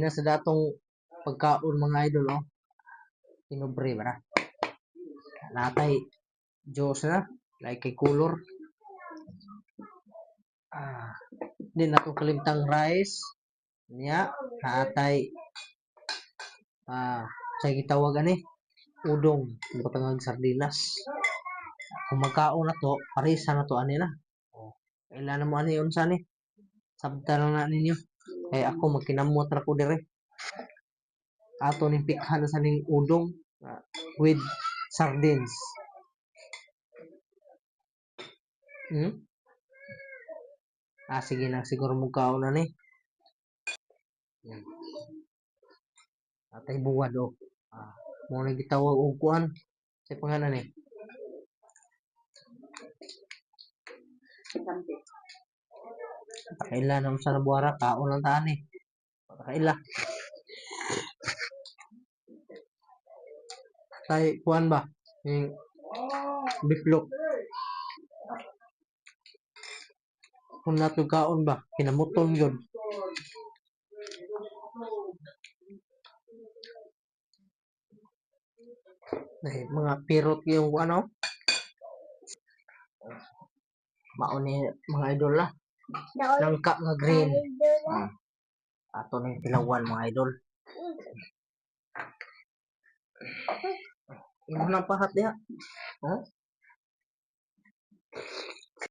Na sa datong pagkaon mga idol, oh. Tinobre ba na? Natay Diyos na. Like kay color. Di na itong kalimtang rice. Niya. Natay sa gitawag ani. Udong. Butangag sardinas. Kung magkaon na to, parisa na to ani na. Oh. Kailan mo ani unsa ni? Sabta lang na ninyo. Kaya ako magkinamot ra ko dire. Ato ning pikhan sa ning udong with sardines. Sige na siguro magkaon na ni. Atay buwad o. Mo na gitawag og kuan. Sa pangalan ni. Kaila na sa nabuara kaon lang taan ni. Kaila. Tay kuan ba? Yung biplok. Kung nato kaon ba? Kinamutong yun. Mga pirot yung ano. Mauni mga idol na. Langka nga green. Ato na yung tilawan mga idol. Imo nang pahat diha.